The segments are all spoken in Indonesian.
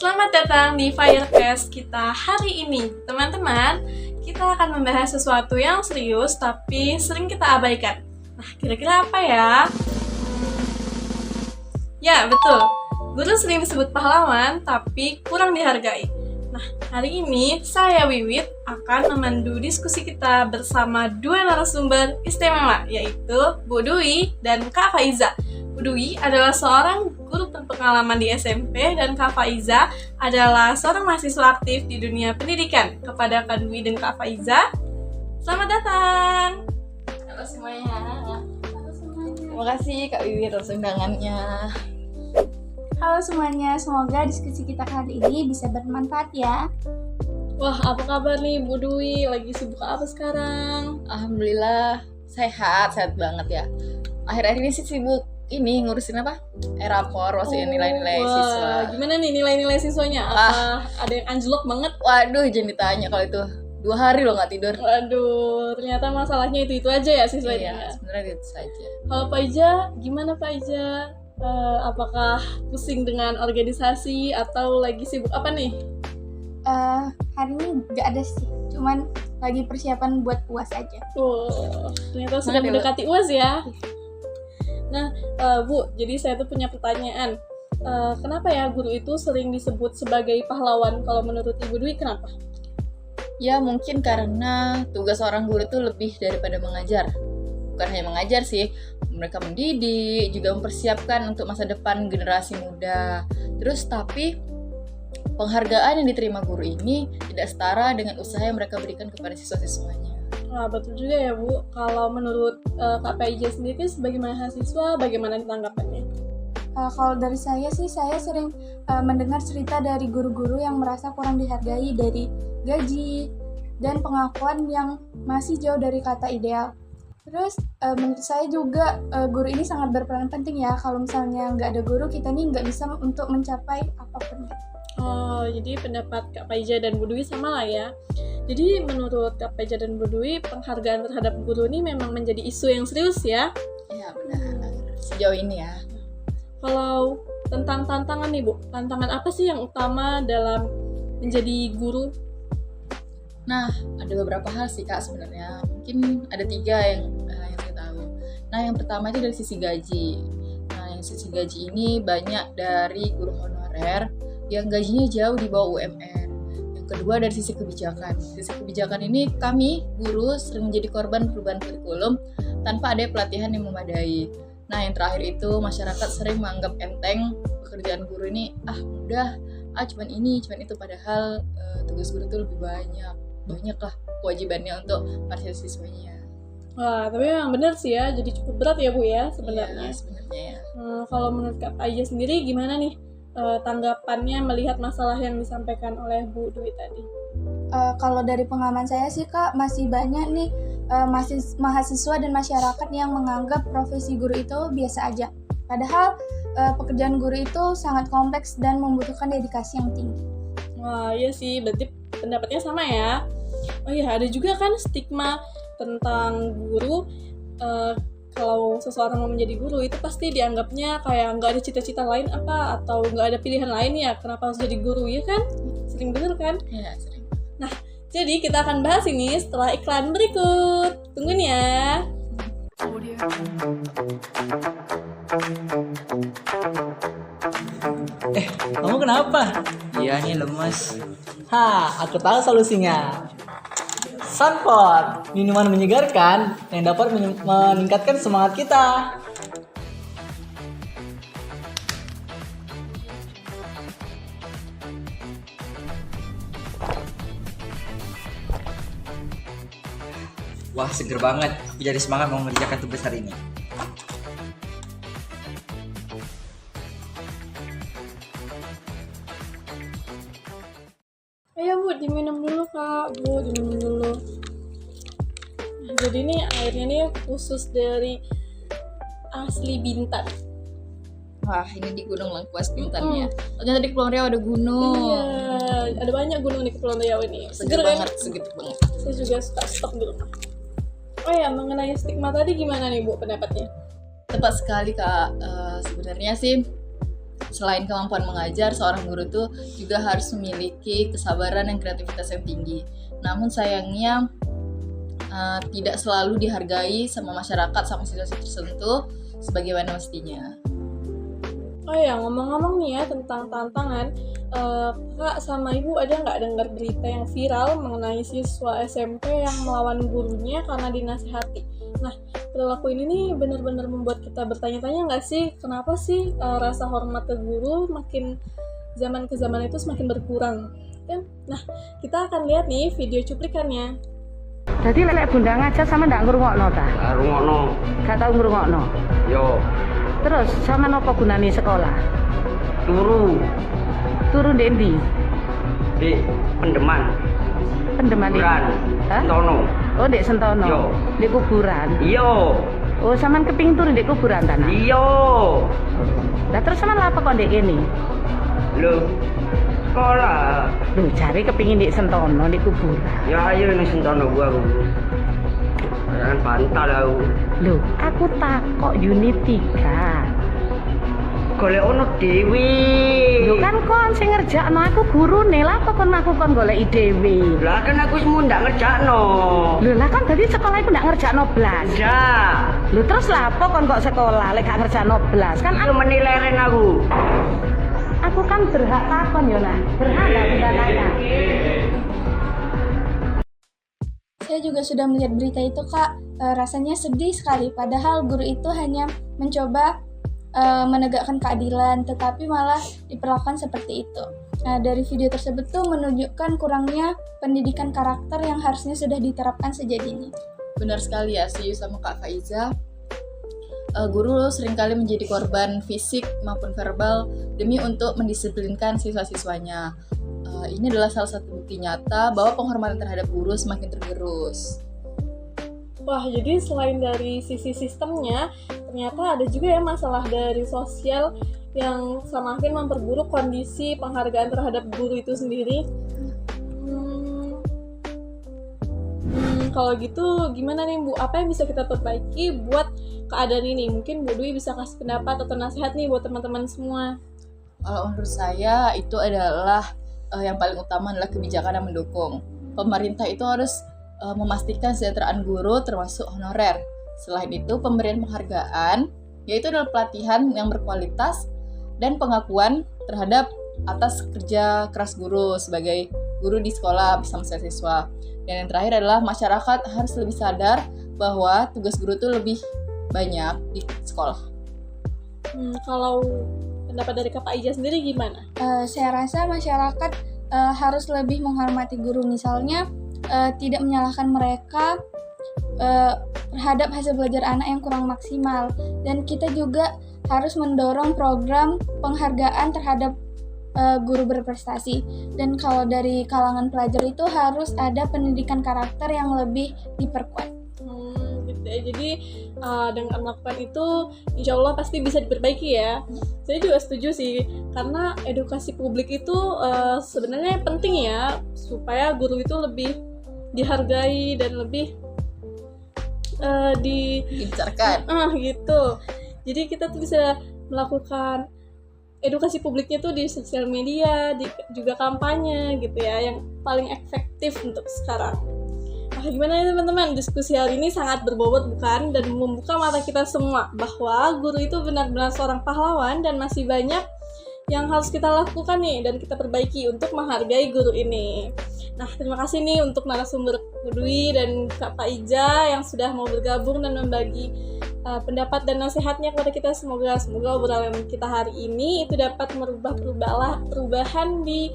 Selamat datang di Firecast kita hari ini. Teman-teman, kita akan membahas sesuatu yang serius tapi sering kita abaikan. Nah, kira-kira apa ya? Ya, betul. Guru sering disebut pahlawan tapi kurang dihargai. Nah, hari ini saya Wiwit akan memandu diskusi kita bersama dua narasumber istimewa, yaitu Bu Dwi dan Kak Faiza. Bu Dwi adalah seorang guru berpengalaman di SMP dan Kak Faiza adalah seorang mahasiswa aktif di dunia pendidikan. Kepada Kak Dwi dan Kak Faiza, selamat datang. Halo semuanya. Terima kasih Kak Wiwit atas undangannya. Halo semuanya, semoga diskusi kita kali ini bisa bermanfaat ya. Wah, apa kabar nih Bu Dwi? Lagi sibuk apa sekarang? Alhamdulillah sehat banget ya. Akhir-akhir ini sih sibuk ini ngurusin apa? Rapor, masukin nilai-nilai siswa. Gimana nih nilai-nilai siswanya? Apa ada yang anjlok banget? Waduh, jangan ditanya kalau itu. 2 hari loh nggak tidur. Waduh, ternyata masalahnya itu aja ya siswanya. Iya, sebenarnya itu saja. Kalau Pak Iza, gimana Pak Iza? Apakah pusing dengan organisasi atau lagi sibuk apa nih? Hari ini nggak ada sih, cuman lagi persiapan buat UAS aja. Ternyata sudah mendekati UAS ya. Nah, Bu, jadi saya tuh punya pertanyaan. Kenapa ya guru itu sering disebut sebagai pahlawan? Kalau menurut Ibu Dwi, kenapa? Ya mungkin karena tugas seorang guru itu lebih daripada mengajar. Bukan hanya mengajar sih, mereka mendidik, juga mempersiapkan untuk masa depan generasi muda. Terus tapi penghargaan yang diterima guru ini tidak setara dengan usaha yang mereka berikan kepada siswa-siswanya. Nah, betul juga ya Bu. Kalau menurut Kak Paija sendiri sebagai mahasiswa, bagaimana tanggapannya? Kalau dari saya sih, saya sering mendengar cerita dari guru-guru yang merasa kurang dihargai dari gaji dan pengakuan yang masih jauh dari kata ideal. Terus menurut saya juga guru ini sangat berperan penting ya. Kalau misalnya nggak ada guru, kita nih nggak bisa untuk mencapai apapun. Oh, jadi pendapat Kak Paija dan Bu Dwi sama lah ya. Jadi menurut Kak Paija dan Bu Dwi, penghargaan terhadap guru ini memang menjadi isu yang serius ya? Iya benar, sejauh ini ya. Kalau tentang tantangan nih Bu, tantangan apa sih yang utama dalam menjadi guru? Nah, ada beberapa hal sih Kak sebenarnya. Mungkin ada 3 yang saya tahu. Nah, yang pertama itu dari sisi gaji. Nah, yang sisi gaji ini banyak dari guru honorer yang gajinya jauh di bawah UMR. Yang kedua dari sisi kebijakan. Sisi kebijakan ini kami, guru, sering menjadi korban perubahan kurikulum tanpa ada pelatihan yang memadai. Nah, yang terakhir itu masyarakat sering menganggap enteng pekerjaan guru ini, mudah, cuman ini, cuman itu. Padahal tugas guru itu lebih banyak lah kewajibannya untuk para siswanya. Wah, tapi memang benar sih ya, jadi cukup berat ya Bu ya sebenarnya. Iya, sebenarnya ya. Kalau menurut Kak Aija sendiri gimana nih tanggapannya melihat masalah yang disampaikan oleh Bu Dwi tadi? Kalau dari pengalaman saya sih Kak, masih banyak nih mahasiswa dan masyarakat yang menganggap profesi guru itu biasa aja. Padahal pekerjaan guru itu sangat kompleks dan membutuhkan dedikasi yang tinggi. Wah, iya sih, berarti pendapatnya sama ya. Oh iya, ada juga kan stigma tentang guru. Kalau seseorang mau menjadi guru itu pasti dianggapnya kayak nggak ada cita-cita lain apa, atau nggak ada pilihan lain ya, kenapa harus jadi guru, ya kan? Sering bener kan? Iya, sering. Nah, jadi kita akan bahas ini setelah iklan berikut. Tungguin ya. Kamu kenapa? Iya nih lemes. Aku tahu solusinya. Sunpot, minuman menyegarkan yang dapat meningkatkan semangat kita. Wah seger banget. Aku jadi semangat mau mengerjakan tugas hari ini. Ayo Bu, diminum dulu Kak. Bu, diminum dulu. Nah, jadi ini airnya nih khusus dari asli Bintan. Wah, ini di Gunung Lengkuas Bintan ya. Ternyata di Kepulauan Riau ada gunung. Iya, ada banyak gunung di Kepulauan Riau ini. Seger kan? banget, seger banget. Saya juga suka stok dulu. Oh ya, mengenai stigma tadi gimana nih Bu pendapatnya? Tepat sekali Kak. Sebenarnya sih Selain kemampuan mengajar, seorang guru tuh juga harus memiliki kesabaran dan kreativitas yang tinggi. Namun sayangnya tidak selalu dihargai sama masyarakat, sama situasi tertentu sebagaimana mestinya. Oh ya, ngomong-ngomong nih ya tentang tantangan, Kak sama Ibu ada nggak dengar berita yang viral mengenai siswa SMP yang melawan gurunya karena dinasihati? Nah, perilaku ini nih benar-benar membuat kita bertanya-tanya nggak sih, kenapa sih rasa hormat ke guru makin zaman ke zaman itu semakin berkurang? Kan? Nah, kita akan lihat nih video cuplikannya. Jadi lek bunda ngajar sama ndak ngrungokno ta? Rungokno, Gak tau ngrungokno. yo, Terus sama nopo gunane sekolah? Turu ndek ndi? di pendeman, Pendeman iki. kuburan, Hah? Tono, Oh, ndek Sentono. Yo. Ndek kuburan. iyo, Oh, sampean kepingin turu ndek kuburan ta? iyo, Lah terus sampean lapo kok ndek kene? lo, sekolah, Lho, cari kepingin ndek Sentono ndek kuburan. ya ayo nih sentono gua, jangan bantal aku, Lho, aku takok unit 3. golek ono dewi, Lho kan kon sing ngerjakno aku gurune, lha kok kon aku kon goleki dhewe. lah kan aku semua ndak ngerjakno, Lho lah kan tadi sekolah iku ndak ngerjakno blas. ndak, Lho terus lha apa kon kok sekolah lek gak ngerjakno blas? Kan itu menilairen aku kan berhak takon yo nah. Berhak gak bisa tanya. Saya juga sudah melihat berita itu, Kak. Rasanya sedih sekali, padahal guru itu hanya mencoba menegakkan keadilan, tetapi malah diperlakukan seperti itu. Nah, dari video tersebut tuh menunjukkan kurangnya pendidikan karakter yang harusnya sudah diterapkan sejak dini. Benar sekali ya, setuju sama Kak Faiza. Guru seringkali menjadi korban fisik maupun verbal demi untuk mendisiplinkan siswa-siswanya. Ini adalah salah satu bukti nyata bahwa penghormatan terhadap guru semakin tergerus. Wah, jadi selain dari sisi sistemnya, ternyata ada juga ya masalah dari sosial yang semakin memperburuk kondisi penghargaan terhadap guru itu sendiri. Kalau gitu gimana nih Bu? Apa yang bisa kita perbaiki buat keadaan ini? Mungkin Bu Dwi bisa kasih pendapat atau nasihat nih buat teman-teman semua. Kalau menurut saya itu adalah yang paling utama adalah kebijakan yang mendukung. Pemerintah itu harus memastikan kesejahteraan guru termasuk honorer. Selain itu, pemberian penghargaan yaitu adalah pelatihan yang berkualitas dan pengakuan terhadap atas kerja keras guru sebagai guru di sekolah bersama siswa. Dan yang terakhir adalah masyarakat harus lebih sadar bahwa tugas guru itu lebih banyak di sekolah. Kalau pendapat dari Kak Ija sendiri gimana? Saya rasa masyarakat harus lebih menghormati guru, misalnya tidak menyalahkan mereka terhadap hasil belajar anak yang kurang maksimal, dan kita juga harus mendorong program penghargaan terhadap guru berprestasi. Dan kalau dari kalangan pelajar itu harus ada pendidikan karakter yang lebih diperkuat. Gitu ya. Jadi dengan melakukan itu insya Allah pasti bisa diperbaiki ya. Saya juga setuju sih, karena edukasi publik itu sebenarnya penting ya, supaya guru itu lebih dihargai dan lebih Dibicarakan. gitu. Jadi kita tuh bisa melakukan edukasi publiknya tuh di sosial media, juga kampanye gitu ya, yang paling efektif untuk sekarang. Nah, gimana ya teman-teman? Diskusi hari ini sangat berbobot bukan? Dan membuka mata kita semua bahwa guru itu benar-benar seorang pahlawan dan masih banyak yang harus kita lakukan nih dan kita perbaiki untuk menghargai guru ini. Nah, terima kasih nih untuk narasumber Dwi dan Kak Ija yang sudah mau bergabung dan membagi pendapat dan nasihatnya kepada kita. Semoga obrolan kita hari ini itu dapat merubah perubahan di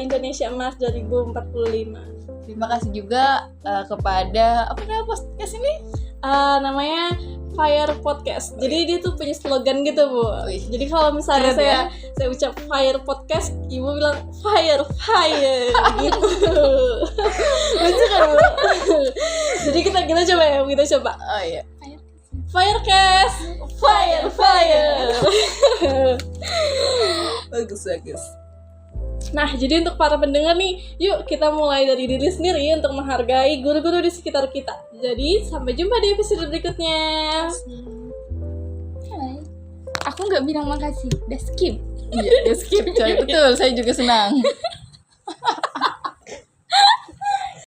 Indonesia Emas 2045. Terima kasih juga kepada apa namanya podcast ini? Namanya Fire Podcast. Jadi dia tuh punya slogan gitu, Bu. Wih, Jadi kalau misalnya keren saya ucap Fire Podcast, Ibu bilang fire gitu. Lucu kan, Bu? Jadi kita coba. Oh iya. Firecast, fire. Bagus. Nah, jadi untuk para pendengar nih, yuk kita mulai dari diri sendiri untuk menghargai guru-guru di sekitar kita. Jadi, sampai jumpa di episode berikutnya. Hai. Aku nggak bilang makasih, udah skip. Iya, dia skip coy. Betul, saya juga senang.